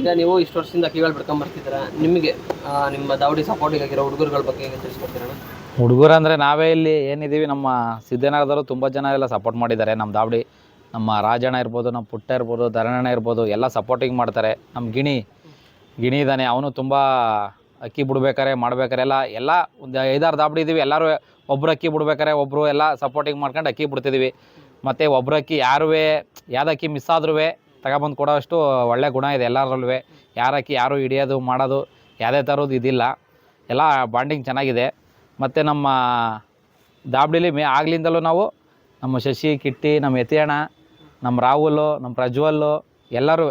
ಈಗ ನೀವು ಇಷ್ಟು ವರ್ಷದಿಂದ ಅಕ್ಕಿಗಳು ಬಿಡ್ಕೊಂಡ್ ಬರ್ತಿದ್ದೀರಾ, ನಿಮಗೆ ನಿಮ್ಮ ದಾವಡಿ ಸಪೋರ್ಟಿಗಾಗಿರೋ ಹುಡುಗರುಗಳ ಬಗ್ಗೆ ಹೇಗೆ ತಿಳಿಸ್ಕೊಡ್ತೀರಣ್ಣ? ಹುಡುಗರು ಅಂದರೆ ನಾವೇ ಇಲ್ಲಿ ಏನಿದ್ದೀವಿ, ನಮ್ಮ ಸಿದ್ಧನಗರದವರು ತುಂಬ ಜನ ಎಲ್ಲ ಸಪೋರ್ಟ್ ಮಾಡಿದ್ದಾರೆ. ನಮ್ಮ ದಾವಡಿ, ನಮ್ಮ ರಾಜಣ್ಣ ಇರ್ಬೋದು, ನಮ್ಮ ಪುಟ್ಟ ಇರ್ಬೋದು, ಧರಣಣ್ಣ ಇರ್ಬೋದು, ಎಲ್ಲ ಸಪೋರ್ಟಿಂಗ್ ಮಾಡ್ತಾರೆ. ನಮ್ಮ ಗಿಣಿ ಇದ್ದಾನೆ, ಅವನು ತುಂಬ ಅಕ್ಕಿ ಬಿಡ್ಬೇಕಾರೆ ಮಾಡ್ಬೇಕಾರೆ ಎಲ್ಲ ಒಂದು 5-6 ದಾವಡಿ ಇದ್ದೀವಿ. ಎಲ್ಲರೂ ಒಬ್ಬರು ಅಕ್ಕಿ ಬಿಡ್ಬೇಕಾರೆ ಒಬ್ಬರು ಎಲ್ಲ ಸಪೋರ್ಟಿಂಗ್ ಮಾಡ್ಕೊಂಡು ಅಕ್ಕಿ ಬಿಡ್ತಿದ್ದೀವಿ. ಮತ್ತು ಒಬ್ಬರು ಅಕ್ಕಿ ಯಾರೂ ಯಾವ್ದು ಅಕ್ಕಿ ಮಿಸ್ ಆದ್ರೂ ತಗೊಬಂದು ಕೊಡೋಷ್ಟು ಒಳ್ಳೆ ಗುಣ ಇದೆ ಎಲ್ಲರಲ್ಲೂ. ಅಕ್ಕಿ ಯಾರು ಹಿಡಿಯೋದು ಮಾಡೋದು ಯಾವುದೇ ಥರದ್ದು ಇದಿಲ್ಲ, ಎಲ್ಲ ಬಾಂಡಿಂಗ್ ಚೆನ್ನಾಗಿದೆ. ಮತ್ತು ನಮ್ಮ ದಾವಡಿಲಿ ಆಗ್ಲಿಂದಲೂ ನಾವು ನಮ್ಮ ಶಶಿ, ಕಿಟ್ಟಿ, ನಮ್ಮ ಯತಿಯಣ್ಣ, ನಮ್ಮ ರಾಹುಲು, ನಮ್ಮ ಪ್ರಜ್ವಲ್ಲು, ಎಲ್ಲರೂ,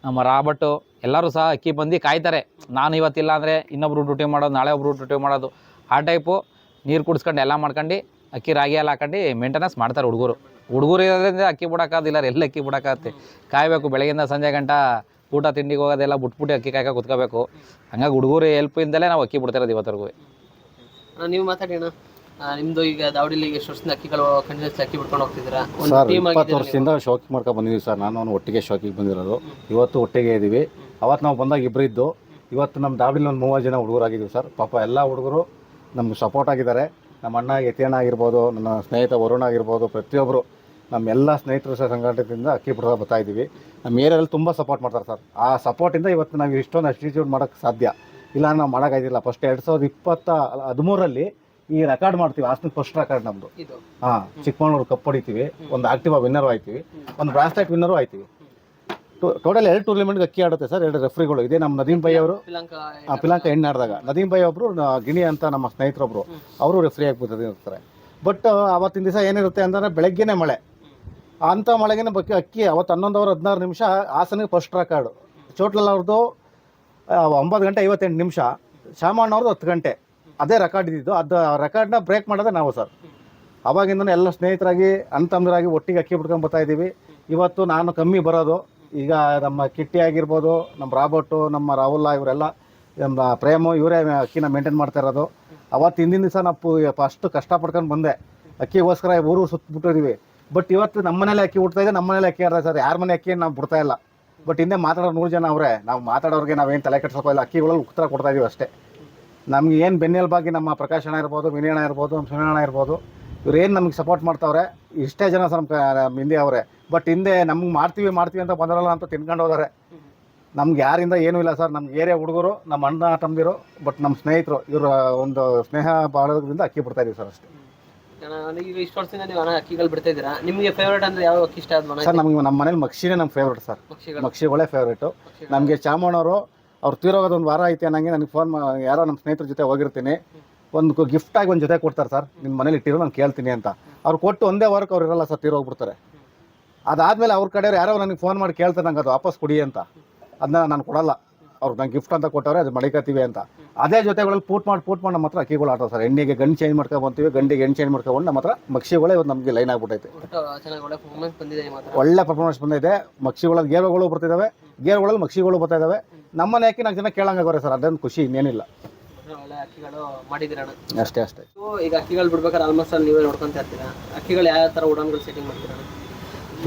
ನಮ್ಮ ರಾಬರ್ಟು ಎಲ್ಲರೂ ಸಹ ಅಕ್ಕಿ ಬಂದು ಕಾಯ್ತಾರೆ. ನಾನು ಇವತ್ತಿಲ್ಲ ಅಂದರೆ ಇನ್ನೊಬ್ರು ಡ್ಯೂಟಿ ಮಾಡೋದು, ನಾಳೆ ಒಬ್ಬರು ಡ್ಯೂಟಿ ಮಾಡೋದು, ಆ ಟೈಪು ನೀರು ಕುಡಿಸ್ಕೊಂಡು ಎಲ್ಲ ಮಾಡ್ಕೊಂಡು ಅಕ್ಕಿ ರಾಗಿ ಎಲ್ಲ ಹಾಕೊಂಡು ಮೇಂಟೆನೆನ್ಸ್ ಮಾಡ್ತಾರೆ ಹುಡುಗರು ಇರೋದ್ರಿಂದ ಅಕ್ಕಿ ಬಿಡೋಕ್ಕಾಗೋದಿಲ್ಲ, ಎಲ್ಲ ಅಕ್ಕಿ ಬಿಡೋಕ್ಕಾಗುತ್ತೆ. ಕಾಯಬೇಕು ಬೆಳಗ್ಗಿಂದ ಸಂಜೆ ಗಂಟ ಊಟ ತಿಂಡಿಗೆ ಹೋಗೋದೆಲ್ಲ ಬಿಟ್ಬಿಟ್ಟು ಅಕ್ಕಿ ಕಾಯ್ಕ ಕುತ್ಕೋಬೇಕು. ಹಂಗಾಗಿ ಹುಡುಗರು ಹೆಲ್ಪ್ ಇಲ್ದಲೇ ನಾವು ಅಕ್ಕಿ ಬಿಡ್ತಿರೋದು ಇವತ್ತರೆಗೂ. ನೀವು ಮಾತಾಡಿ ಅಣ್ಣ, ನಿಮ್ಮದು ಈಗ ದಾವಡಿಲಿ ಎಷ್ಟು ವರ್ಷದಿಂದ ಅಕ್ಕಿಗಳು ಕಂಟಿನ್ಯೂಸ್ ಅಕ್ಕಿ ಬಿಡ್ಕೊಂಡು ಹೋಗ್ತಿದ್ದೀರಾ? ಸರ್ 20 ವರ್ಷದಿಂದ ಶೋಕಿ ಮಾಡ್ಕೊಂಡು ಬಂದಿದ್ದೀವಿ ಸರ್. ನಾನು ಒಟ್ಟಿಗೆ ಶೋಕಿಗೆ ಬಂದಿರೋದು, ಇವತ್ತು ಒಟ್ಟಿಗೆ ಇದ್ದೀವಿ. ಅವತ್ತು ನಾವು ಬಂದಾಗ ಇಬ್ಬರು ಇದ್ದು, ಇವತ್ತು ನಮ್ಮ ದಾವಡಿಲಿ ಒಂದು 30 ಜನ ಹುಡುಗರಾಗಿದ್ದೀವಿ ಸರ್. ಪಾಪ ಎಲ್ಲ ಹುಡುಗರು ನಮ್ಗೆ ಸಪೋರ್ಟ್ ಆಗಿದ್ದಾರೆ. ನಮ್ಮ ಅಣ್ಣ ಯತಿಯಣ್ಣ ಆಗಿರ್ಬೋದು, ನನ್ನ ಸ್ನೇಹಿತ ವರುಣ ಆಗಿರ್ಬೋದು, ಪ್ರತಿಯೊಬ್ಬರು ನಮ್ಮ ಎಲ್ಲ ಸ್ನೇಹಿತರು ಸಹ ಸಂಘಟನೆಯಿಂದ ಅಕ್ಕಿ ಬಿಡೋ ಬರ್ತಾಯಿದ್ದೀವಿ. ನಮ್ಮ ಏರಿಯಾದಲ್ಲಿ ತುಂಬ ಸಪೋರ್ಟ್ ಮಾಡ್ತಾರೆ ಸರ್. ಆ ಸಪೋರ್ಟಿಂದ ಇವತ್ತು ನಾವು ಇಷ್ಟೊಂದು ಅಚೀವ್ ಮಾಡೋಕ್ಕೆ ಸಾಧ್ಯ. ಇಲ್ಲ ನಾವು ಮಾಡೋಕ್ಕಾಗಿಲ್ಲ. ಫಸ್ಟ್ 2013ರಲ್ಲಿ ಈ ರೆಕಾರ್ಡ್ ಮಾಡ್ತೀವಿ, ಹಾಸನ ಫಸ್ಟ್ ರೆಕಾರ್ಡ್ ನಮ್ಮದು. ಚಿಕ್ಕಮಗಳೂರು ಕಪ್ ಹೊಡಿತೀವಿ, ಒಂದು ಆಕ್ಟಿವಾ ವಿನ್ನರು ಆಯ್ತೀವಿ, ಒಂದು ಬ್ರಾಸ್ಲೆಟ್ ವಿನ್ನರು ಆಯ್ತೀವಿ. ಟೋಟಲ್ 2 ಟೂರ್ನಿಮೆಂಟ್ಗೆ ಅಕ್ಕಿ ಆಡುತ್ತೆ ಸರ್, 2 ರೆಫ್ರಿಗಳು. ಇದೇ ನಮ್ಮ ನದೀಮ್ ಬೈ ಅವರು ಪಿಲಾಂಕ ಹೆಣ್ಣು ಆಡಿದಾಗ ನದೀಮ್ ಬೈ ಒಬ್ಬರು, ಗಿಣಿ ಅಂತ ನಮ್ಮ ಸ್ನೇಹಿತರೊಬ್ಬರು, ಅವರು ರೆಫ್ರಿ ಆಗಿರ್ತಾರೆ. ಬಟ್ ಅವತ್ತಿನ ದಿವಸ ಏನಿರುತ್ತೆ ಅಂತಂದರೆ ಬೆಳಗ್ಗೆನೇ ಮಳೆ, ಅಂಥ ಮಳೆಗೇ ಬಗ್ಗೆ ಅಕ್ಕಿ ಅವತ್ತು 11 ಅವರ್ 16 ನಿಮಿಷ ಹಾಸನಿಗೆ ಫಸ್ಟ್ ರೆಕಾರ್ಡು. ಚೋಟ್ಲಲ್ಲಿ ಅವ್ರದ್ದು 9 ಗಂಟೆ 58 ನಿಮಿಷ, ಶಾಮಣ್ಣವ್ರದ್ದು 10 ಗಂಟೆ. ಅದೇ ರೆಕಾರ್ಡ್ ಇದ್ದಿದ್ದು. ಅದು ರೆಕಾರ್ಡ್ನ ಬ್ರೇಕ್ ಮಾಡೋದೇ ನಾವು ಸರ್. ಅವಾಗಿಂದನೇ ಎಲ್ಲ ಸ್ನೇಹಿತರಾಗಿ ಅಣ್ತಮ್ಮರಾಗಿ ಒಟ್ಟಿಗೆ ಅಕ್ಕಿ ಬಿಡ್ಕೊಂಡು ಬರ್ತಾಯಿದ್ದೀವಿ. ಇವತ್ತು ನಾನು ಕಮ್ಮಿ ಬರೋದು, ಈಗ ನಮ್ಮ ಕಿಟ್ಟಿ ಆಗಿರ್ಬೋದು, ನಮ್ಮ ರಾಬರ್ಟು, ನಮ್ಮ ರಾಹುಲ್ಲ, ಇವರೆಲ್ಲ ನಮ್ಮ ಪ್ರೇಮು, ಇವರೇ ಅಕ್ಕಿನ ಮೇಂಟೈನ್ ಮಾಡ್ತಾ ಇರೋದು. ಅವತ್ತು ಹಿಂದಿನ ದಿವಸ ನಾವು ಫಸ್ಟ್ ಕಷ್ಟಪಡ್ಕೊಂಡು ಬಂದೆ, ಅಕ್ಕಿಗೋಸ್ಕರ ಊರು ಸುತ್ತಬಿಟ್ಟಿದ್ದೀವಿ. ಬಟ್ ಇವತ್ತು ನಮ್ಮ ಮನೇಲಿ ಅಕ್ಕಿ ಬಿಡ್ತಾಯಿದೆ, ನಮ್ಮ ಮನೇಲಿ ಅಕ್ಕಿ ಆಡ್ತಾರೆ ಸರ್. ಯಾರ ಮನೆ ಅಕ್ಕಿ ನಾವು ಬಿಡ್ತಾ ಇಲ್ಲ. ಬಟ್ ಹಿಂದೆ ಮಾತಾಡೋರು 100 ಜನ ಅವರೇ. ನಾವು ಮಾತಾಡೋರಿಗೆ ನಾವೇನು ತಲೆ ಕೆಡ್ಸೋಕ್ಕಿಲ್ಲ, ಅಕ್ಕಿಗಳಲ್ಲಿ ಉತ್ತರ ಕೊಡ್ತಾಯಿದ್ದೀವಿ ಅಷ್ಟೇ. ನಮ್ಗೆ ಏನು ಬೆನ್ನೆಲುಬಾಗಿ ನಮ್ಮ ಪ್ರಕಾಶ್ ಅಣ್ಣ ಇರ್ಬೋದು, ವಿನಯಣ್ಣ ಇರ್ಬೋದು, ನಮ್ಮ ಸುನೀಲಣ್ಣ ಇರ್ಬೋದು, ಇವ್ರೇನು ನಮಗೆ ಸಪೋರ್ಟ್ ಮಾಡ್ತಾವ್ರೆ. ಇಷ್ಟೇ ಜನ ಸರ್ ನಮ್ಮ ಹಿಂದೆ ಅವರೇ. ಬಟ್ ಹಿಂದೆ ನಮ್ಗೆ ಮಾಡ್ತೀವಿ ಅಂತ ಬಂದರಲ್ಲ ಅಂತ ತಿನ್ಕೊಂಡು ಹೋದಾರೆ. ನಮ್ಗೆ ಯಾರಿಂದ ಏನೂ ಇಲ್ಲ ಸರ್. ನಮ್ಗೆ ಏರಿಯಾ ಹುಡುಗರು, ನಮ್ಮ ಅಣ್ಣ ತಮ್ಮದಿರು, ಬಟ್ ನಮ್ಮ ಸ್ನೇಹಿತರು, ಇವರು ಒಂದು ಸ್ನೇಹ ಬಾಳೋದ್ರಿಂದ ಅಕ್ಕಿ ಬಿಡ್ತಾಯಿದ್ದೀವಿ ಸರ್ ಅಷ್ಟೇ. ಈಗ ಇಷ್ಟು ವರ್ಷದಿಂದ ನೀವು ಅಕ್ಕಿಗಳು ಬಿಡ್ತಾ ಇದ್ದೀರಾ, ನಿಮಗೆ ಫೇವ್ರೇಟ್ ಅಂದರೆ ಯಾವ ಅಕ್ಕಿ ಇಷ್ಟ ಆದ ಸರ್? ನಮ್ಗೆ ನಮ್ಮ ಮನೇಲಿ ಮಕ್ಷಿನೇ ನಮ್ಮ ಫೇವ್ರೇಟ್ ಸರ್. ಮಕ್ಷಿಗಳೇ ಫೇವ್ರೇಟು ನಮಗೆ. ಚಾಮಣ್ಣವರು ಅವ್ರು ತೀರೋಗೋದು 1 ವಾರ ಐತೆ ಅನ್ನಂಗೆ ನನಗೆ ಫೋನ್ ಯಾರೋ ನಮ್ಮ ಸ್ನೇಹಿತರ ಜೊತೆ ಹೋಗಿರ್ತೀನಿ, ಒಂದು ಗಿಫ್ಟಾಗಿ ಒಂದು ಜೊತೆ ಕೊಡ್ತಾರೆ ಸರ್, ನಿಮ್ಮ ಮನೇಲಿ ಇಟ್ಟಿರೋ ನಾನು ಕೇಳ್ತೀನಿ ಅಂತ. ಅವ್ರು ಕೊಟ್ಟು ಒಂದೇ ವಾರಕ್ಕೆ ಅವ್ರು ಇರೋಲ್ಲ ಸರ್, ತೀರೋಗ್ಬಿಡ್ತಾರೆ. ಅದಾದಮೇಲೆ ಅವ್ರ ಕಡೆಯವ್ರು ಯಾರೋ ನನಗೆ ಫೋನ್ ಮಾಡಿ ಕೇಳ್ತಾರೆ ನಂಗೆ ಅದು ವಾಪಸ್ ಕೊಡಿ ಅಂತ. ಅದನ್ನ ನಾನು ಕೊಡಲ್ಲ. ಅವ್ರು ನಂಗೆ ಗಿಫ್ಟ್ ಅಂತ ಕೊಟ್ಟವ್ರೆ, ಅದು ಮಡಿಕತ್ತೀವಿ ಅಂತ. ಅದೇ ಜೊತೆಗಳಲ್ಲಿ ಪೂಟ್ ಮಾಡಿ ನಮ್ಮ ಹತ್ರ ಅಕ್ಕಿಗಳು ಆಡ್ತಾರೆ ಸರ್. ಹೆಣ್ಣಿಗೆ ಗಂಡು ಚೇಂಜ್ ಮಾಡ್ಕೊಂಡ್ಬಂತೀವಿ, ಗಂಡಿಗೆ ಹೆಣ್ಣು ಚೇಂಜ್ ಮಾಡ್ಕೊಂಡು ನಮ್ಮ ಹತ್ರ ಮಕ್ಷಿಗಳೇ ಇವತ್ತು ನಮಗೆ ಲೈನ್ ಆಗ್ಬಿಟ್ಟೈತೆ. ಒಳ್ಳೆ ಪರ್ಫಾರ್ಮೆನ್ಸ್ ಬಂದಿದೆ. ಮಕ್ಷಿಗಳಲ್ಲಿ ಗೇರ್ಗಳು ಬರ್ತಿದ್ದಾವೆ, ಗೇರ್ಗಳಲ್ಲಿ ಮಕ್ಷಿಗಳು ಬರ್ತಾ ಇದ್ದಾವೆ. ನಮ್ಮನೆ ಅಕ್ಕಿ 4 ಜನ ಕೇಳಂಗಾಗೋರೆ ಸರ್. ಅದೊಂದು ಖುಷಿ, ಇನ್ನೇನಿಲ್ಲ. ಅಷ್ಟೇ. ಈಗ ಅಕ್ಕಿಗಳು ಬಿಡ್ಬೇಕಾದ್ರೆ ಆಲ್ಮೋಸ್ಟ್ ಅಲ್ಲಿ ನೀವೇ ನೋಡ್ಕೊಂತ ಇರ್ತೀರಾ. ಅಕ್ಕಿಗಳು ಯಾವ ಥರ ಉಡಾನ್ಗಳು ಸೆಟ್ಟಿಂಗ್ ಮಾಡ್ತೀರಾ?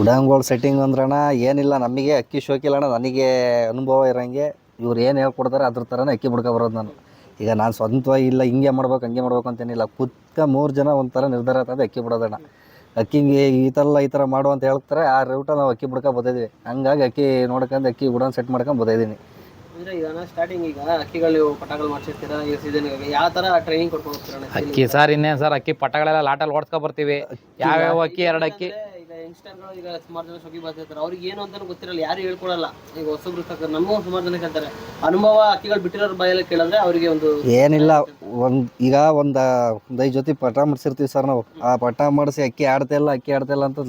ಉಡಾನ್ಗಳು ಸೆಟ್ಟಿಂಗ್ ಅಂದ್ರಣ್ಣ ಏನಿಲ್ಲ, ನಮಗೆ ಅಕ್ಕಿ ಶೋಕಿಲ್ಲಣ್ಣ. ನನಗೆ ಅನುಭವ ಇರೋಂಗೆ ಇವ್ರು ಏನು ಹೇಳ್ಕೊಡ್ತಾರೆ ಅದ್ರ ಥರನೇ ಅಕ್ಕಿ ಬಿಡ್ಕೊ ಬರೋದು ನಾನು. ಈಗ ನಾನು ಸ್ವಂತವಾಗಿ ಇಲ್ಲ ಹಿಂಗೆ ಮಾಡ್ಬೇಕು ಹಂಗೆ ಮಾಡ್ಬೇಕು ಅಂತೇನಿಲ್ಲ. 3 ಜನ ಒಂಥರ ನಿರ್ಧಾರ ಆಗ್ತದೆ ಅಕ್ಕಿ ಬಿಡೋದಣ್ಣ. ಅಕ್ಕಿಗೆ ಈ ಥರ ಮಾಡು ಅಂತ ಹೇಳ್ತಾರೆ, ಆ ರೂಟ ನಾವು ಅಕ್ಕಿ ಬಿಡ್ಕೊ ಬರ್ತಿದ್ವಿ. ಹಂಗಾಗಿ ಅಕ್ಕಿ ನೋಡ್ಕೊಂಡು ಅಕ್ಕಿ ಗುಡಾನ್ ಸೆಟ್ ಮಾಡ್ಕೊಂಡು ಬರ್ತಾಯಿದ್ದೀನಿ. ಅಂದರೆ ಈಗ ಸ್ಟಾರ್ಟಿಂಗ್ ಈಗ ಅಕ್ಕಿಗಳು ಪಟಗಳು ಮಾಡಿಸಿರ್ತೀರಾ, ಈ ಸೀಸನ್ಗೆ ಯಾವ ಥರ ಟ್ರೈನಿಂಗ್ ಕೊಡ್ಕೊಂಡು ಹೋಗ್ತೀರಾ? ಅಕ್ಕಿ ಸರ್ ಇನ್ನೇನು ಸರ್, ಅಕ್ಕಿ ಪಟಗಳೆಲ್ಲ ಲಾಟಲ್ಲಿ ಓಡಿಸ್ಕೊ ಬರ್ತೀವಿ. ಯಾವ್ಯಾವ ಅಕ್ಕಿ 2 ಅಕ್ಕಿ ಈಗ ಯಂಗ್ಸ್ಟರ್ಗಳು ಈಗ ಸುಮಾರು ಜನ ಶೋಕಿ ಬರ್ತಿರ್ತಾರೆ, ಅವ್ರಿಗೆ ಏನು ಅಂತ ಗೊತ್ತಿರಲ್ಲ, ಯಾರು ಹೇಳ್ಕೊಡಲ್ಲ. ಈಗ ಹೊಸಬ್ರು ತಕ್ಕ ನಮಗೂ ಸುಮಾರು ಜನ ಕೇಳ್ತಾರೆ. ಅನುಭವ ಅಕ್ಕಿಗಳು ಬಿಟ್ಟಿರೋರು ಬಾಯಲ್ಲಿ ಕೇಳಿದ್ರೆ ಅವರಿಗೆ ಒಂದು ಏನಿಲ್ಲ, ಈಗ ಒಂದು 5 ಜೊತೆ ಪಟ ಮಾಡಿಸಿರ್ತೀವಿ ಸರ್ ನಾವು. ಆ ಪಟ ಮಾಡಿಸಿ ಅಕ್ಕಿ ಆಡ್ತಾ ಇಲ್ಲ ಅಂತ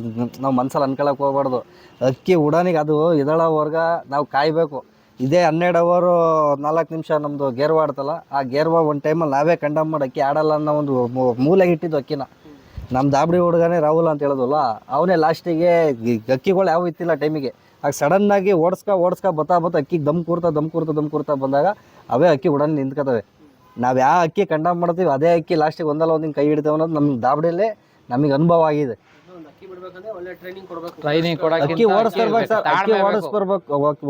ನಾವು ಮನ್ಸಲ್ಲಿ ಅನ್ಕೊಳಕ್ಕೆ ಹೋಗ್ಬಾರ್ದು. ಅಕ್ಕಿ ಉಡಾನಿಗೆ ಅದು ಇದಳವರ್ಗ ನಾವು ಕಾಯಬೇಕು. ಇದೇ 12 ಅವರು 4 ನಿಮಿಷ ನಮ್ಮದು ಗೇರ್ವಾ ಆಡ್ತಲ್ಲ, ಆ ಗೇರ್ವಾ ಒಂದು ಟೈಮಲ್ಲಿ ನಾವೇ ಕಂಡಮ್ ಮಾಡಿ ಅಕ್ಕಿ ಆಡಲ್ಲ ಅನ್ನೋ ಒಂದು ಮೂಲೆಗೆ ಇಟ್ಟಿದ್ದು ಅಕ್ಕಿನ. ನಮ್ಮ ದಾಬಡಿ ಹುಡುಗನೇ ರಾಹುಲ್ ಅಂತ ಹೇಳೋದಲ್ಲ, ಅವನೇ ಲಾಸ್ಟಿಗೆ ಅಕ್ಕಿಗಳು ಯಾವ ಇತ್ತಿಲ್ಲ ಟೈಮಿಗೆ. ಆಗ ಸಡನ್ನಾಗಿ ಓಡಿಸ್ಕೊ ಬತ್ತಾ ಅಕ್ಕಿಗೆ ದಮ್ ಕೂರ್ತಾ ಬಂದಾಗ ಅವೇ ಅಕ್ಕಿ ಉಡಾನ್ ನಿಂತ್ಕೋತವೆ. ನಾವು ಯಾವ ಅಕ್ಕಿ ಕಂಡಮ್ ಮಾಡ್ತೀವಿ ಅದೇ ಅಕ್ಕಿ ಲಾಸ್ಟಿಗೆ ಒಂದಲ್ಲ ಒಂದಿನ ಕೈ ಹಿಡಿತೇವೆ ಅನ್ನೋದು ನಮ್ಮ ದಾಬಡಿಯಲ್ಲೇ ನಮಗೆ ಅನುಭವ ಆಗಿದೆ. ಮಾಡ್ಬೇಕಂದ್ರೆ ಒಳ್ಳೆ ಟ್ರೈನಿಂಗ್ ಕೊಡ್ಬೇಕು. ಟ್ರೈನಿಂಗ್ ಕೊಡಕ್ಕೆ ಅಕ್ಕಿ ಓಡಿಸ್ತಿರ್ಬೇಕು ಸರ್, ಅಕ್ಕಿ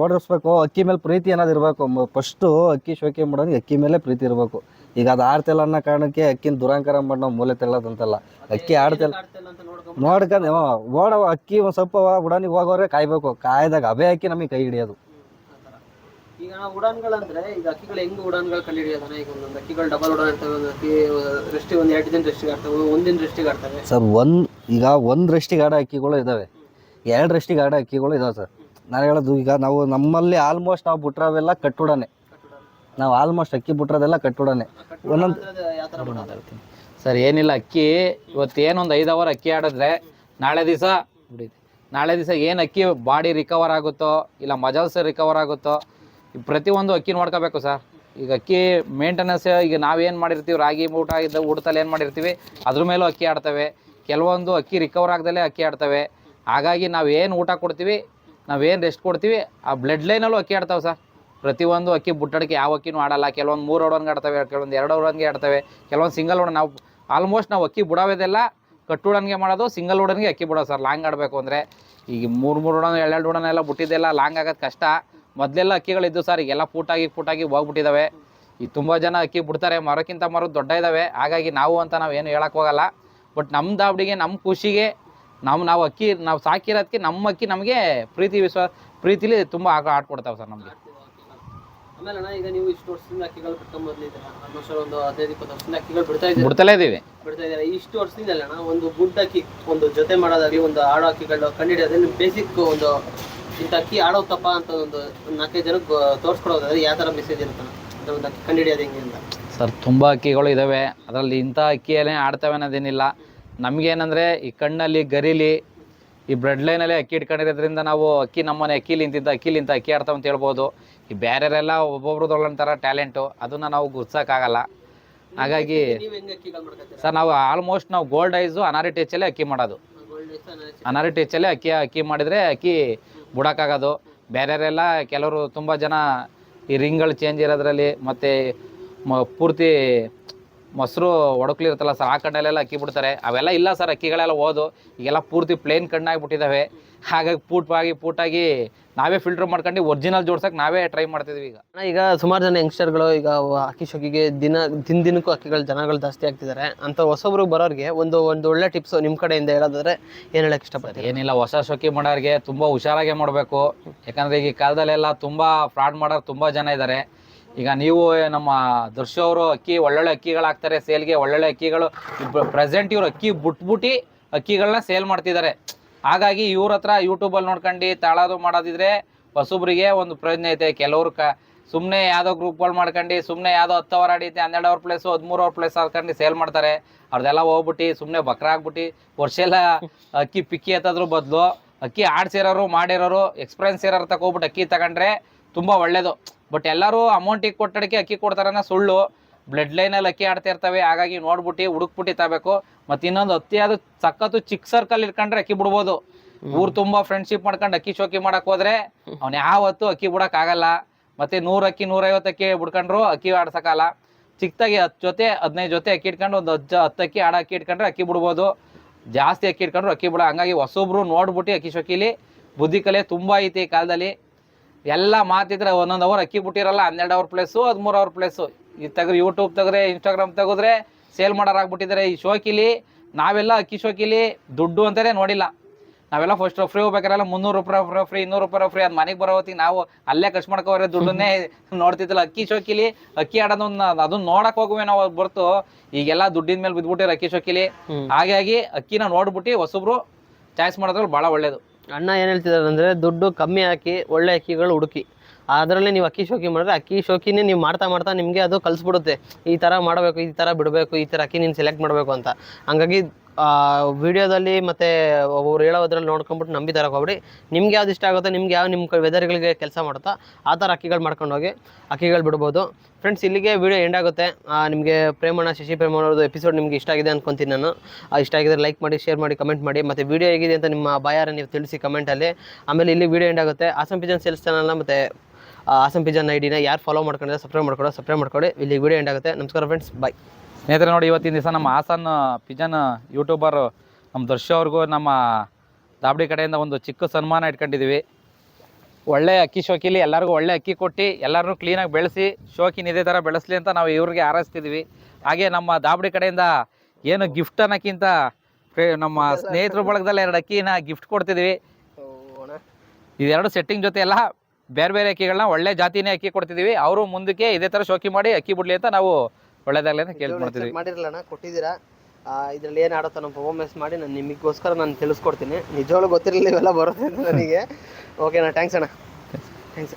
ಓಡಿಸ್ಬೇಕು. ಅಕ್ಕಿ ಮೇಲೆ ಪ್ರೀತಿ ಏನಾದ್ರು ಇರ್ಬೇಕು. ಫಸ್ಟು ಅಕ್ಕಿ ಶೋಕಿ ಮಾಡೋನಿಗೆ ಅಕ್ಕಿ ಮೇಲೆ ಪ್ರೀತಿ ಇರಬೇಕು. ಈಗ ಅದು ಆಡ್ತಿಲ್ಲ ಅನ್ನೋ ಕಾರಣಕ್ಕೆ ಅಕ್ಕಿನ ದುರಂಕಾರ ಮಾಡಿ ನಾವು ಮೂಲೆ ತೆಳ್ಳೋದಂತಲ್ಲ. ಅಕ್ಕಿ ಆಡ್ತಿಲ್ಲ ಅಂತ ನೋಡ್ಕೊಂಡು ಓಡವ ಅಕ್ಕಿ ಒಂದು ಸ್ವಲ್ಪ ಉಡಾನಿಗೆ ಹೋಗೋರೆ ಕಾಯ್ಬೇಕು. ಕಾಯ್ದಾಗ ಅವೇ ಅಕ್ಕಿ ನಮಗೆ ಕೈ ಹಿಡಿಯೋದು. ಈಗ ಉಡಾನ್ಗಳಂದ್ರೆ ಈಗ ಅಕ್ಕಿಗಳು ಹೆಂಗ್ ಉಡಾನ್ಗಳು ಕಂಡು ಹಿಡಿಯೋದನ್ನ, ಈಗ ಒಂದೊಂದು ಅಕ್ಕಿಗಳು ಡಬಲ್ ಉಡಾನ್ ಇರ್ತವೆ, ಒಂದು ಅಕ್ಕಿ ರೆಸ್ಟಿಗೆ ಒಂದು 2 ದಿನ ರೆಸ್ಟಿಗೆ ಆಡ್ತವೆ, ಒಂದಿನ ರೆಸ್ಟಿಗೆ ಆಡ್ತವೆ ಸರ್. ಈಗ ಒಂದು ರೆಸ್ಟಿಗೆ ಆಡೋ ಅಕ್ಕಿಗಳು ಇದಾವೆ, 2 ರೆಸ್ಟಿಗೆ ಆಡೋ ಅಕ್ಕಿಗಳು ಇದಾವೆ ಸರ್. ನಾನು ಹೇಳೋದು ಈಗ ನಾವು ನಮ್ಮಲ್ಲಿ ಆಲ್ಮೋಸ್ಟ್ ನಾವು ಬಿಟ್ರವೆಲ್ಲ ಕಟ್ಟುಡನೆ. ನಾವು ಆಲ್ಮೋಸ್ಟ್ ಅಕ್ಕಿ ಬಿಟ್ರದೆಲ್ಲ ಕಟ್ಟುಡನೆ. ಒಂದೊಂದು ಯಾವ ಥರ ಮಾತಾಡ್ತೀನಿ ಸರ್, ಏನಿಲ್ಲ, ಅಕ್ಕಿ ಇವತ್ತೇನೊಂದು 5 ಅವರ್ ಅಕ್ಕಿ ಆಡಿದ್ರೆ ನಾಳೆ ದಿವಸ ಏನು ಅಕ್ಕಿ ಬಾಡಿ ರಿಕವರ್ ಆಗುತ್ತೋ ಇಲ್ಲ ಮಜಲ್ಸ್ ರಿಕವರ್ ಆಗುತ್ತೋ ಪ್ರತಿಯೊಂದು ಅಕ್ಕಿ ನೋಡ್ಕೋಬೇಕು ಸರ್. ಈಗ ಅಕ್ಕಿ ಮೇಂಟೆನೆನ್ಸ್, ಈಗ ನಾವೇನು ಮಾಡಿರ್ತೀವಿ ರಾಗಿ ಊಟದಲ್ಲಿ ಏನು ಮಾಡಿರ್ತೀವಿ ಅದ್ರ ಮೇಲೂ ಅಕ್ಕಿ ಆಡ್ತವೆ. ಕೆಲವೊಂದು ಅಕ್ಕಿ ರಿಕವರ್ ಆಗದಲ್ಲೇ ಅಕ್ಕಿ ಆಡ್ತವೆ. ಹಾಗಾಗಿ ನಾವೇನು ಊಟ ಕೊಡ್ತೀವಿ, ನಾವೇನು ರೆಸ್ಟ್ ಕೊಡ್ತೀವಿ, ಆ ಬ್ಲಡ್ ಲೈನಲ್ಲೂ ಅಕ್ಕಿ ಆಡ್ತಾವೆ ಸರ್. ಪ್ರತಿಯೊಂದು ಅಕ್ಕಿ ಬುಟ್ಟಡಿಕೆ ಯಾವ ಅಕ್ಕಿನೂ ಆಡಲ್ಲ. ಕೆಲವೊಂದು 3 ಓಡನ್ಗೆ ಆಡ್ತವೆ, ಕೆಲವೊಂದು 2 ಓಡನ್ಗೆ ಆಡ್ತವೆ, ಕೆಲವೊಂದು ಸಿಂಗಲ್ ಓಡನ್. ನಾವು ಆಲ್ಮೋಸ್ಟ್ ನಾವು ಅಕ್ಕಿ ಬಿಡೋದೆಲ್ಲ ಕಟ್ಟುಡನ್ಗೆ ಮಾಡೋದು, ಸಿಂಗಲ್ ಓಡನ್ಗೆ ಅಕ್ಕಿ ಬಿಡೋದು ಸರ್. ಲಾಂಗ್ ಆಡಬೇಕು ಅಂದರೆ ಈಗ 3 ಓಡನ್ 2 ಓಡನ್ ಎಲ್ಲ ಬಿಟ್ಟಿದ್ದೆಲ್ಲ ಲಾಂಗ್ ಆಗೋದು ಕಷ್ಟ. ಮೊದಲೆಲ್ಲ ಅಕ್ಕಿಗಳಿದ್ದು ಸರ್, ಈಗೆಲ್ಲ ಫೂಟಾಗಿ ಹೋಗ್ಬಿಟ್ಟಿದ್ದಾವೆ. ಈಗ ತುಂಬ ಜನ ಅಕ್ಕಿ ಬಿಡ್ತಾರೆ, ಮರಕ್ಕಿಂತ ಮರ ದೊಡ್ಡ ಇದ್ದಾವೆ. ಹಾಗಾಗಿ ನಾವು ಏನು ಹೇಳಕ್ಕೆ ಹೋಗಲ್ಲ. ಬಟ್ ನಮ್ಮ ದಾವಡಿಗೆ, ನಮ್ಮ ಖುಷಿಗೆ ನಾವು ಅಕ್ಕಿ ನಾವು ಸಾಕಿರೋದಕ್ಕೆ ನಮ್ಮ ಅಕ್ಕಿ ನಮಗೆ ಪ್ರೀತಿಲಿ ತುಂಬ ಆಡ್ಕೊಡ್ತಾವೆ ಸರ್ ನಮಗೆ. ಆಮೇಲೆ ಅಣ್ಣ, ಈಗ ನೀವು ಇಷ್ಟು ವರ್ಷದಿಂದ ಅಕ್ಕಿಗಳು ಬಿಟ್ಕೊಂಡ್ಬಂದಿದ್ದೀರಾ, ಆಲ್ಮೋಸ್ಟ್ ಒಂದು 15-20 ವರ್ಷದಿಂದ ಅಕ್ಕಿಗಳು ಬಿಡ್ತಲೇ ಇದ್ದೀವಿ. ಇಷ್ಟು ವರ್ಷದಿಂದ ಅಣ್ಣ, ಒಂದು ಗುಡ್ ಅಕ್ಕಿ, ಒಂದು ಜೊತೆ ಮಾಡೋದಾಗಲಿ, ಒಂದು ಆಡೋ ಅಕ್ಕಿಗಳು ಕಂಡುಹಿಡಿಯೋದ್ರಲ್ಲಿ ಬೇಸಿಕ್ ಒಂದು ಇಂಥ ಅಕ್ಕಿ ಆಡೋತಪ್ಪ ಅಂತ ಒಂದು 4-5 ಜನಕ್ಕೆ ತೋರಿಸ್ಕೊಡೋದಾದ್ರೆ ಯಾವ ಥರ ಮೆಸೇಜ್ ಇರುತ್ತೆ ಒಂದು ಅಕ್ಕಿ ಕಂಡುಹಿಡಿಯೋದು ಹೆಂಗೆ ಅಂತ? ಸರ್, ತುಂಬ ಅಕ್ಕಿಗಳು ಇದ್ದಾವೆ. ಅದರಲ್ಲಿ ಇಂಥ ಅಕ್ಕಿಯಲ್ಲೇ ಆಡ್ತವೆ ಅನ್ನೋದೇನಿಲ್ಲ. ನಮಗೇನಂದರೆ ಈ ಕಣ್ಣಲ್ಲಿ ಗರಿಲಿ ಈ ಬ್ಲಡ್ ಲೈನಲ್ಲೇ ಅಕ್ಕಿ ಇಟ್ಕೊಂಡಿರೋದ್ರಿಂದ ನಾವು ಅಕ್ಕಿ ನಮ್ಮನೆ ಅಕ್ಕಿಲಿಂತ ಅಕ್ಕಿ ಆಡ್ತಾವೆ ಅಂತ ಹೇಳ್ಬೋದು. ಈ ಬೇರೆಯವರೆಲ್ಲ ಒಬ್ಬೊಬ್ರದೊಳ್ಳೊಂಥರ ಟ್ಯಾಲೆಂಟು, ಅದನ್ನು ನಾವು ಗುರ್ಸೋಕ್ಕಾಗಲ್ಲ. ಹಾಗಾಗಿ ಸರ್ ನಾವು ಆಲ್ಮೋಸ್ಟ್ ನಾವು ಗೋಲ್ಡ್ ಐಸು ಅನಾರಿ ಟೆಚ್ಚಲ್ಲೇ ಅಕ್ಕಿ ಮಾಡೋದು. ಅನಾರಿ ಟೆಚ್ಚಲ್ಲೇ ಅಕ್ಕಿ ಮಾಡಿದರೆ ಅಕ್ಕಿ ಬಿಡೋಕ್ಕಾಗೋದು. ಬೇರೆಯವರೆಲ್ಲ ಕೆಲವರು ತುಂಬ ಜನ ಈ ರಿಂಗ್ಗಳು ಚೇಂಜ್ ಇರೋದ್ರಲ್ಲಿ ಮತ್ತು ಪೂರ್ತಿ ಮೊಸರು ಒಡಕ್ಲಿರುತ್ತಲ್ಲ ಸರ್, ಆ ಕಣ್ಣಲ್ಲೆಲ್ಲ ಅಕ್ಕಿ ಬಿಡ್ತಾರೆ. ಅವೆಲ್ಲ ಇಲ್ಲ ಸರ್, ಅಕ್ಕಿಗಳೆಲ್ಲ ಓದು ಈಗೆಲ್ಲ ಪೂರ್ತಿ ಪ್ಲೇನ್ ಕಣ್ಣಾಗಿಬಿಟ್ಟಿದ್ದಾವೆ. ಹಾಗಾಗಿ ಪೂಟಾಗಿ ನಾವೇ ಫಿಲ್ಟರ್ ಮಾಡ್ಕೊಂಡು ಒರಿಜಿನಲ್ ಜೋಡ್ಸಕ್ಕೆ ನಾವೇ ಟ್ರೈ ಮಾಡ್ತಿದ್ವಿ. ಈಗ ಸುಮಾರು ಜನ ಯಂಗ್ಸ್ಟರ್ಗಳು ಈಗ ಅಕ್ಕಿ ಶೋಕಿಗೆ ದಿನಕ್ಕೂ ಅಕ್ಕಿಗಳು ಜನಗಳು ಜಾಸ್ತಿ ಆಗ್ತಿದ್ದಾರೆ ಅಂತ ಹೊಸಬ್ರು ಬರೋರಿಗೆ ಒಂದು ಒಳ್ಳೆ ಟಿಪ್ಸ್ ನಿಮ್ಮ ಕಡೆಯಿಂದ ಹೇಳೋದಾದ್ರೆ ಏನು ಹೇಳಕ್ಕೆ ಇಷ್ಟಪಡ್ತೀವಿ? ಏನಿಲ್ಲ, ಹೊಸ ಶೋಕಿ ಮಾಡೋರಿಗೆ ತುಂಬ ಹುಷಾರಾಗೆ ಮಾಡಬೇಕು. ಯಾಕಂದರೆ ಈಗ ಕಾಲದಲ್ಲೆಲ್ಲ ತುಂಬ ಫ್ರಾಡ್ ಮಾಡೋರು ತುಂಬ ಜನ ಇದ್ದಾರೆ. ಈಗ ನೀವು ನಮ್ಮ ದರ್ಶು ಅವರು ಒಳ್ಳೊಳ್ಳೆ ಅಕ್ಕಿಗಳಾಗ್ತಾರೆ ಸೇಲ್ಗೆ, ಒಳ್ಳೊಳ್ಳೆ ಅಕ್ಕಿಗಳು ಪ್ರೆಸೆಂಟ್ ಇವ್ರು ಅಕ್ಕಿ ಬಿಟ್ಬಿಟ್ಟು ಅಕ್ಕಿಗಳನ್ನ ಸೇಲ್ ಮಾಡ್ತಿದ್ದಾರೆ. ಹಾಗಾಗಿ ಇವ್ರ ಹತ್ರ ಯೂಟ್ಯೂಬಲ್ಲಿ ನೋಡ್ಕೊಂಡು ತಾಳೋದು ಮಾಡೋದಿದ್ರೆ ಹೊಸಬ್ರಿಗೆ ಒಂದು ಪ್ರಯೋಜನ ಐತೆ. ಕೆಲವರು ಸುಮ್ಮನೆ ಯಾವುದೋ ಗ್ರೂಪ್ಗಳು ಮಾಡ್ಕೊಂಡು ಸುಮ್ಮನೆ ಯಾವುದೋ 10 ಅವರ್ ಆಡೈತೆ 12 ಅವರ್ ಪ್ಲೇಸು 13 ಅವರ್ ಪ್ಲೇಸ್ ಹಾಕೊಂಡು ಸೇಲ್ ಮಾಡ್ತಾರೆ. ಅವ್ರದ್ದೆಲ್ಲ ಹೋಗ್ಬಿಟ್ಟು ಸುಮ್ಮನೆ ಬಕ್ರ ಆಗ್ಬಿಟ್ಟು ವರ್ಷ ಎಲ್ಲ ಅಕ್ಕಿ ಪಿಕ್ಕಿ ಎತ್ತೋದ್ರ ಬದಲು ಅಕ್ಕಿ ಆಡ್ಸಿರೋರು ಮಾಡಿರೋರು ಎಕ್ಸ್ಪೀರಿಯನ್ಸ್ ಇರೋರು ತಗೋಬಿಟ್ಟು ಅಕ್ಕಿ ತಗೊಂಡ್ರೆ ತುಂಬ ಒಳ್ಳೇದು. ಬಟ್ ಎಲ್ಲರೂ ಅಮೌಂಟಿಗೆ ಕೊಟ್ಟಡಿಕೆ ಅಕ್ಕಿ ಕೊಡ್ತಾರನ್ನ ಸುಳ್ಳು. ಬ್ಲಡ್ ಲೈನಲ್ಲಿ ಅಕ್ಕಿ ಆಡ್ತಾ ಇರ್ತವೆ. ಹಾಗಾಗಿ ನೋಡ್ಬಿಟ್ಟು ಹುಡುಕ್ಬಿಟ್ಟು ತಗೋಬೇಕು. ಮತ್ತು ಇನ್ನೊಂದು ಅತಿಯಾದ ಸಖತ್ತು ಚಿಕ್ಕ ಸರ್ಕಲ್ ಇಟ್ಕೊಂಡ್ರೆ ಅಕ್ಕಿ ಬಿಡ್ಬೋದು. ಊರು ತುಂಬ ಫ್ರೆಂಡ್ಶಿಪ್ ಮಾಡ್ಕೊಂಡು ಅಕ್ಕಿ ಶೋಕಿ ಮಾಡಕ್ಕೆ ಹೋದ್ರೆ ಅವ್ನು ಯಾವತ್ತೂ ಅಕ್ಕಿ ಬಿಡೋಕ್ಕಾಗಲ್ಲ. ಮತ್ತು 100 ಅಕ್ಕಿ 150 ಅಕ್ಕಿ ಬಿಡ್ಕೊಂಡ್ರು ಅಕ್ಕಿ ಆಡ್ಸೋಕ್ಕಲ್ಲ. ಚಿಕ್ಕದಾಗಿ 10 ಜೊತೆ 15 ಜೊತೆ ಅಕ್ಕಿ ಇಟ್ಕೊಂಡು ಒಂದು 10 ಅಕ್ಕಿ ಆಡೋ ಅಕ್ಕಿ ಇಟ್ಕೊಂಡ್ರೆ ಅಕ್ಕಿ ಬಿಡ್ಬೋದು. ಜಾಸ್ತಿ ಅಕ್ಕಿ ಇಟ್ಕೊಂಡ್ರು ಅಕ್ಕಿ ಬಿಡೋ. ಹಂಗಾಗಿ ಹೊಸೊಬ್ರು ನೋಡ್ಬಿಟ್ಟು ಅಕ್ಕಿ ಶೋಕಿಲಿ ಬುದ್ಧಿ ಕಲೆ ತುಂಬ ಐತಿ ಈ ಕಾಲದಲ್ಲಿ. ಎಲ್ಲ ಮಾತಿದ್ರೆ 1 ಅವರ್ ಅಕ್ಕಿ ಬಿಟ್ಟಿರಲ್ಲ, 12 ಅವರ್ ಪ್ಲೇಸು 13 ಅವರ್ ಪ್ಲೇಸು. ಇದು ತೆಗ್ರೆ ಯೂಟ್ಯೂಬ್ ತೆಗ್ರೆ ಇನ್ಸ್ಟಾಗ್ರಾಮ್ ತೆಗೆದ್ರೆ ಸೇಲ್ ಮಾಡೋರಾಗ್ಬಿಟ್ಟಿದ್ದಾರೆ. ಈ ಶೋಕಿಲಿ ನಾವೆಲ್ಲ ಅಕ್ಕಿ ಶೋಕಿಲಿ ದುಡ್ಡು ಅಂತಲೇ ನೋಡಿಲ್ಲ. ನಾವೆಲ್ಲ ಫಸ್ಟ್ ಫ್ರೀ ಹೋಗ್ಬೇಕಾರೆಲ್ಲ 300 ರೂಪಾಯಿ ಫ್ರೀ 200 ರೂಪಾಯಿ ಫ್ರೀ. ಅದು ಮನೆಗೆ ಬರೋ ಹೊತ್ತಿಗೆ ನಾವು ಅಲ್ಲೇ ಖರ್ಚು ಮಾಡ್ಕೋರೆ ದುಡ್ಡನ್ನೇ ನೋಡ್ತಿದ್ದಿಲ್ಲ. ಅಕ್ಕಿ ಶೋಕಿಲಿ ಅಕ್ಕಿ ಆಡೋದನ್ನ ಅದನ್ನ ನೋಡಕ್ಕೆ ಹೋಗುವೆ ನಾವು ಹೊರತು ಈಗೆಲ್ಲ ದುಡ್ಡಿನ ಮೇಲೆ ಬಿದ್ದುಬಿಟ್ಟಿರೋ ಅಕ್ಕಿ ಶೋಕಿಲಿ. ಹಾಗಾಗಿ ಅಕ್ಕಿನ ನೋಡ್ಬಿಟ್ಟು ಹೊಸಬ್ರು ಚಾಯ್ಸ್ ಮಾಡೋದ್ರಲ್ಲಿ ಭಾಳ ಒಳ್ಳೇದು. ಅಣ್ಣ ಏನು ಹೇಳ್ತಿದ್ದಾರೆ ಅಂದರೆ ದುಡ್ಡು ಕಮ್ಮಿ ಹಾಕಿ ಒಳ್ಳೆ ಅಕ್ಕಿಗಳು ಹುಡುಕಿ ಅದರಲ್ಲಿ ನೀವು ಅಕ್ಕಿ ಶೋಕಿ ಮಾಡಿದ್ರೆ ಅಕ್ಕಿ ಶೋಕಿನೇ ನೀವು ಮಾಡ್ತಾ ನಿಮಗೆ ಅದು ಕಲಿಸ್ಬಿಡುತ್ತೆ. ಈ ಥರ ಮಾಡಬೇಕು, ಈ ಥರ ಬಿಡಬೇಕು, ಈ ಥರ ಅಕ್ಕಿ ನೀನು ಸೆಲೆಕ್ಟ್ ಮಾಡಬೇಕು ಅಂತ. ಹಂಗಾಗಿ ವಿಡಿಯೋದಲ್ಲಿ ಮತ್ತು ಅವ್ರು ಹೇಳೋದ್ರಲ್ಲಿ ನೋಡ್ಕೊಂಬಿಟ್ಟು ನಂಬಿ ತರಕ್ಕೆ ಹೋಗ್ಬಿಡಿ. ನಿಮ್ಗೆ ಯಾವ್ದು ಇಷ್ಟ ಆಗುತ್ತೋ, ನಿಮ್ಗೆ ಯಾವ ನಿಮ್ಮ ವೆದರ್ಗಳಿಗೆ ಕೆಲಸ ಮಾಡುತ್ತೋ ಆ ಥರ ಅಕ್ಕಿಗಳು ಮಾಡ್ಕೊಂಡೋಗಿ ಅಕ್ಕಿಗಳು ಬಿಡ್ಬೋದು. ಫ್ರೆಂಡ್ಸ್, ಇಲ್ಲಿಗೆ ವಿಡಿಯೋ ಎಂಡ್ ಆಗುತ್ತೆ. ನಿಮಗೆ ಪ್ರೇಮಣ್ಣ ಶಶಿ ಪ್ರೇಮಣ್ಣವ್ರದ್ದು ಎಪಿಸೋಡ್ ನಿಮಗೆ ಇಷ್ಟ ಆಗಿದೆ ಅನ್ಕೊತೀನಿ ನಾನು. ಇಷ್ಟ ಆಗಿದ್ರೆ ಲೈಕ್ ಮಾಡಿ, ಶೇರ್ ಮಾಡಿ, ಕಮೆಂಟ್ ಮಾಡಿ. ಮತ್ತು ವಿಡಿಯೋ ಹೇಗಿದೆ ಅಂತ ನಿಮ್ಮ ಬಾಯಾರ ನೀವು ತಿಳಿಸಿ ಕಮೆಂಟಲ್ಲಿ. ಆಮೇಲೆ ಇಲ್ಲಿ ವಿಡಿಯೋ ಎಂಡ್ ಆಗುತ್ತೆ. ಆಸಮ್ ಪಿಜನ್ ಸೇಲ್ಸ್ ಚಾನಲ್ನ ಮತ್ತು ಆಸಮ್ ಪಿಜನ್ ಐಡಿನ ಯಾರು ಫಾಲೋ ಮಾಡ್ಕೊಂಡಿದ್ರೆ ಸಬ್ಸ್ಕ್ರೈಬ್ ಮಾಡ್ಕೊಳ್ಳಿ. ಇಲ್ಲಿ ವಿಡಿಯೋ ಎಂಡ್ ಆಗುತ್ತೆ. ನಮಸ್ಕಾರ ಫ್ರೆಂಡ್ಸ್, ಬಾಯ್. ಸ್ನೇಹಿತರೆ ನೋಡಿ, ಇವತ್ತಿನ ದಿವಸ ನಮ್ಮ ಹಾಸನ್ ಪಿಜನ್ ಯೂಟ್ಯೂಬರ್ ನಮ್ಮ ದರ್ಶು ಅವ್ರಿಗೂ ನಮ್ಮ ದಾಬಡಿ ಕಡೆಯಿಂದ ಒಂದು ಚಿಕ್ಕ ಸನ್ಮಾನ ಇಟ್ಕೊಂಡಿದ್ದೀವಿ. ಒಳ್ಳೆ ಅಕ್ಕಿ ಶೋಕಿಲಿ ಎಲ್ಲರಿಗೂ ಒಳ್ಳೆ ಅಕ್ಕಿ ಕೊಟ್ಟು ಎಲ್ಲರೂ ಕ್ಲೀನಾಗಿ ಬೆಳೆಸಿ ಶೋಕಿನ ಇದೇ ಥರ ಬೆಳೆಸಲಿ ಅಂತ ನಾವು ಇವ್ರಿಗೆ ಹಾರೈಸ್ತಿದ್ದೀವಿ. ಹಾಗೆ ನಮ್ಮ ದಾಬಡಿ ಕಡೆಯಿಂದ ಏನು ಗಿಫ್ಟ್ ಅನ್ನೋಕ್ಕಿಂತ ನಮ್ಮ ಸ್ನೇಹಿತರ ಬಳಗದಲ್ಲಿ 2 ಅಕ್ಕಿನ ಗಿಫ್ಟ್ ಕೊಡ್ತಿದ್ದೀವಿ. ಇದೆರಡು ಸೆಟ್ಟಿಂಗ್ ಜೊತೆ ಎಲ್ಲ ಬೇರೆ ಬೇರೆ ಅಕ್ಕಿಗಳನ್ನ ಒಳ್ಳೆ ಜಾತಿನೇ ಅಕ್ಕಿ ಕೊಡ್ತಿದ್ದೀವಿ. ಅವರು ಮುಂದಕ್ಕೆ ಇದೇ ಥರ ಶೋಕಿ ಮಾಡಿ ಅಕ್ಕಿ ಬಿಡಲಿ ಅಂತ ನಾವು ಒಳ್ಳೇದಾಗಲಿ ಅಂತ ಕೇಳ್ಕೊಳ್ತಿದ್ದೀವಿ. ಮಾಡಿರಲ್ಲ ಕೊಟ್ಟಿದ್ದೀರಾ, ಇದರಲ್ಲಿ ಏನು ಆಡುತ್ತೋ ನಮ್ಮ ಪರ್ಫಾರ್ಮೆನ್ಸ್ ಮಾಡಿ ನಾನು ನಿಮಗೋಸ್ಕರ ನಾನು ತಿಳಿಸ್ಕೊಡ್ತೀನಿ. ನಿಜವಾಗ್ಲೂ ಗೊತ್ತಿರಲಿಲ್ಲ ಇವೆಲ್ಲ ಬರುತ್ತೆ ಅಂತ ನನಗೆ. ಓಕೆನಾ, ಥ್ಯಾಂಕ್ಸ್ ಅಣ್ಣ, ಥ್ಯಾಂಕ್ಸ್.